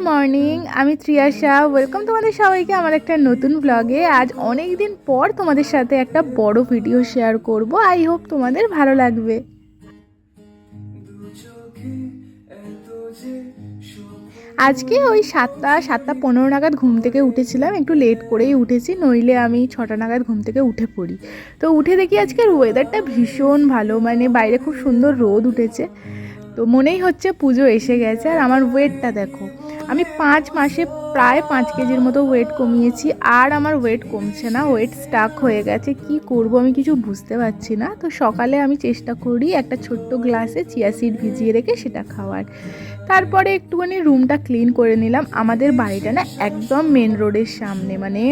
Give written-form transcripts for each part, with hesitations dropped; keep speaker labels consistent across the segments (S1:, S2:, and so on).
S1: Morning, আমি Triyasha. Welcome তোমাদের সবাইকে আমার একটা নতুন ব্লগে। আজ অনেক দিন পর তোমাদের সাথে একটা বড় ভিডিও শেয়ার করব। আই হোপ তোমাদের ভালো লাগবে। আজকে ওই 7টা 7:15 নাগাদ ঘুম থেকে উঠেছিলাম, একটু লেট করেই উঠেছি, নইলে আমি 6টা নাগাদ ঘুম থেকে উঠে পড়ি। তো উঠে দেখি আজকের ওয়েদারটা ভীষণ ভালো, মানে বাইরে খুব সুন্দর রোদ উঠেছে। তো মনেই হচ্ছে পুজো এসে গেছে। আর আমার ওয়েটটা দেখো, আমি 5 মাসে প্রায় 5 কেজির মতো ওয়েট কমিয়েছি, আর আমার ওয়েট কমছে না, ওয়েট স্টাক হয়ে গেছে। কি করব আমি কিছু বুঝতে পারছি না। তো সকালে আমি চেষ্টা করি একটা ছোট্ট গ্লাসে চিয়া সিড ভিজিয়ে রেখে সেটা খাওয়ার। তারপরে একটুখানি রুমটা ক্লিন করে নিলাম। আমাদের বাড়িটা না একদম মেন রোডের সামনে, মানে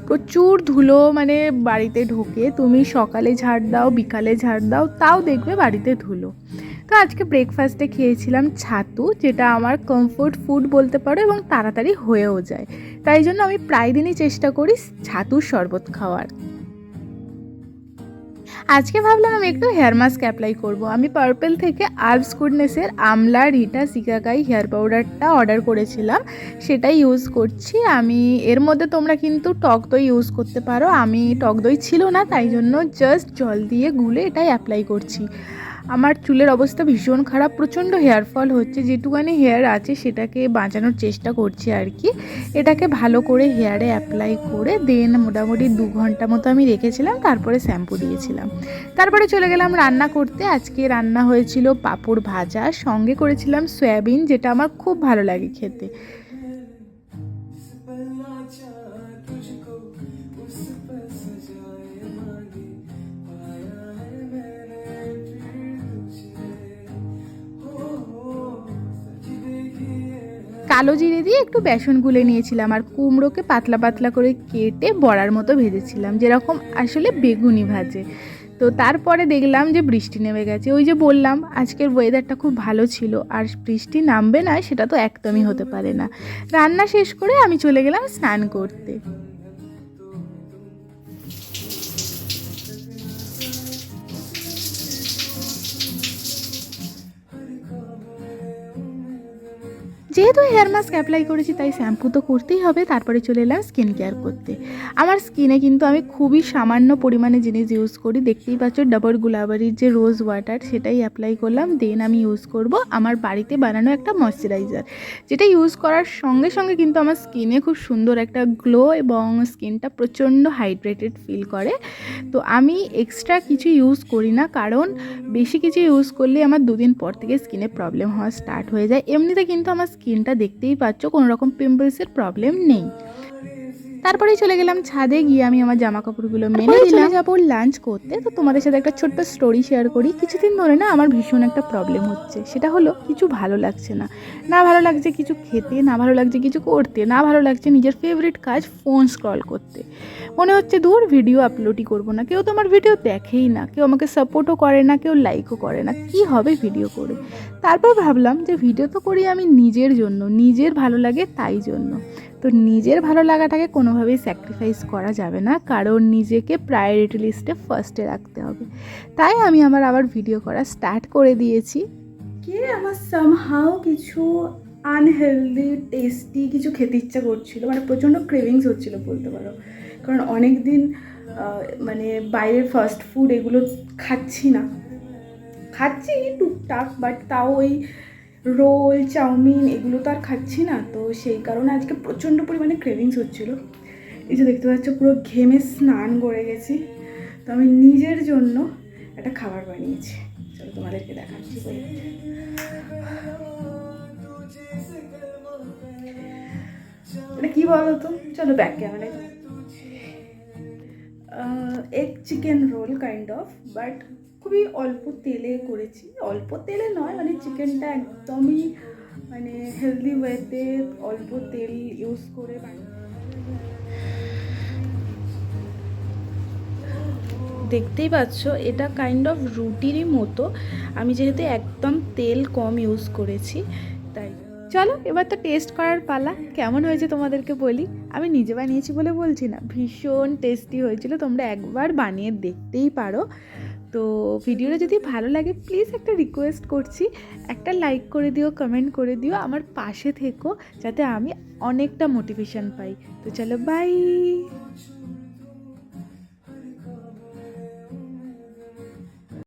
S1: প্রচুর ধুলো, মানে বাড়িতে ঢোকে। তুমি সকালে ঝাড় দাও, বিকালে ঝাড় দাও, তাও দেখবে বাড়িতে ধুলো। তো আজকে ব্রেকফাস্টে খেয়েছিলাম ছাতু, যেটা আমার কমফোর্ট ফুড বলতে পারো এবং তাড়াতাড়ি হয়েও যায়। তাই জন্য আমি প্রায় দিনই চেষ্টা করি ছাতুর শরবত খাওয়ার। আজকে ভাবলাম আমি একটু হেয়ার মাস্ক অ্যাপ্লাই করব। আমি পার্পল থেকে আর্বস গুডনেসের আমলা রিটা সিকাকাই হেয়ার পাউডারটা অর্ডার করেছিলাম, সেটাই ইউজ করছি আমি। এর মধ্যে তোমরা কিন্তু টক দই ইউজ করতে পারো। আমি টক দই ছিল না, তাই জন্য জাস্ট জল দিয়ে গুলে এটাই অ্যাপ্লাই করছি। আমার চুলের অবস্থা ভীষণ খারাপ, প্রচণ্ড হেয়ার ফল হচ্ছে। যেটুকানি হেয়ার আছে সেটাকে বাঁচানোর চেষ্টা করছি আর কি। এটাকে ভালো করে হেয়ারে অ্যাপ্লাই করে দেন মোটামুটি 2 ঘন্টা মতো আমি রেখেছিলাম, তারপরে শ্যাম্পু দিয়েছিলাম। তারপরে চলে গেলাম রান্না করতে। আজকে রান্না হয়েছিল পাঁপড় ভাজা, সঙ্গে করেছিলাম সয়াবিন, যেটা আমার খুব ভালো লাগে খেতে। কালো জিরে দিয়ে একটু বেসন গুলে নিয়েছিলাম, আর কুমড়োকে পাতলা পাতলা করে কেটে বড়ার মতো ভেজেছিলাম, যেরকম আসলে বেগুনি ভাজে। তো তারপরে দেখলাম যে বৃষ্টি নেমে গেছে। ওই যে বললাম আজকের ওয়েদারটা খুব ভালো ছিল, আর বৃষ্টি নামবে না সেটা তো একদমই হতে পারে না। রান্না শেষ করে আমি চলে গেলাম স্নান করতে। যেহেতু হেয়ার মাস্ক অ্যাপ্লাই করেছি তাই শ্যাম্পু তো করতেই হবে। তারপরে চলে এলাম স্কিন কেয়ার করতে। আমার স্কিনে কিন্তু আমি খুবই সামান্য পরিমাণে জিনিস ইউজ করি। দেখতেই পাচ্ছ ডাবর গুলাবারির যে রোজ ওয়াটার, সেটাই অ্যাপ্লাই করলাম। দেন আমি ইউজ করব আমার বাড়িতে বানানো একটা ময়শ্চারাইজার, যেটা ইউজ করার সঙ্গে সঙ্গে কিন্তু আমার স্কিনে খুব সুন্দর একটা গ্লো এবং স্কিনটা প্রচণ্ড হাইড্রেটেড ফিল করে। তো আমি এক্সট্রা কিছু ইউজ করি না, কারণ বেশি কিছু ইউজ করলে আমার 2 দিন পর থেকে স্কিনে প্রবলেম হওয়া স্টার্ট হয়ে যায়। এমনিতে কিন্তু আমার স্কিনটা দেখতেই পাচ্ছ কোনো রকম পিম্পলসের প্রবলেম নেই। তারপরেই চলে গেলাম ছাদে, গিয়ে আমি আমার জামা কাপড়গুলো মেলে চলে যাবো লাঞ্চ করতে। তো তোমাদের সাথে একটা ছোট্ট স্টোরি শেয়ার করি। কিছুদিন ধরে না আমার ভীষণ একটা প্রবলেম হচ্ছে, সেটা হলো কিছু ভালো লাগছে না। না ভালো লাগছে কিছু খেতে, না ভালো লাগছে কিছু করতে, না ভালো লাগছে নিজের ফেভারিট কাজ ফোন স্ক্রল করতে। মনে হচ্ছে দূর ভিডিও আপলোডই করবো না, কেউ তো আমার ভিডিও দেখেই না, কেউ আমাকে সাপোর্টও করে না, কেউ লাইকও করে না, কি হবে ভিডিও করে। তারপর ভাবলাম যে ভিডিও তো করি আমি নিজের জন্য, নিজের ভালো লাগে তাই জন্য। তো নিজের ভালো লাগাটাকে কোনোভাবেই স্যাক্রিফাইস করা যাবে না, কারণ নিজেকে প্রায়োরিটি লিস্টে ফার্স্টে রাখতে হবে। তাই আমি আবার ভিডিও করা স্টার্ট করে দিয়েছি। আমার সামহাও কিছু আনহেলদি টেস্টি কিছু খেতে ইচ্ছা করছিল, মানে প্রচণ্ড ক্রেভিংস হচ্ছিলো বলতে পারো। কারণ অনেক দিন মানে বাইরের ফাস্ট ফুড এগুলো খাচ্ছি টুকটাক, বাট তাও ওই রোল চাউমিন এগুলো তো আর খাচ্ছি না। তো সেই কারণে আজকে প্রচণ্ড পরিমাণে ক্রেভিংস হচ্ছিলো। এই যে দেখতে পাচ্ছ পুরো ঘেমে স্নান করে গেছি। তো আমি নিজের জন্য একটা খাবার বানিয়েছি, চলো তোমাদেরকে দেখাচ্ছি। এটা কি বলো তো, চলো ব্যাক ক্যামেরায়। Egg chicken roll kind of, but খুবই অল্প তেলে করেছি। অল্প তেলে নয়, মানে চিকেনটা একদমই মানে হেলদি ওয়েতে অল্প তেল ইউজ করে দেখতেই পাচ্ছ এটা কাইন্ড অফ রুটিরই মতো। আমি যেহেতু একদম তেল কম ইউজ করেছি, তাই চলো এবার তো টেস্ট করার পালা। কেমন হয়েছে তোমাদেরকে বলি, আমি নিজে বানিয়েছি বলে বলছি না, ভীষণ টেস্টি হয়েছিল। তোমরা একবার বানিয়ে দেখতেই পারো। তো ভিডিওটা যদি ভালো লাগে প্লিজ একটা রিকোয়েস্ট করছি, একটা লাইক করে দিও, কমেন্ট করে দিও, আমার পাশে থেকো যাতে আমি অনেকটা মোটিভেশন পাই। তো চলো বাই।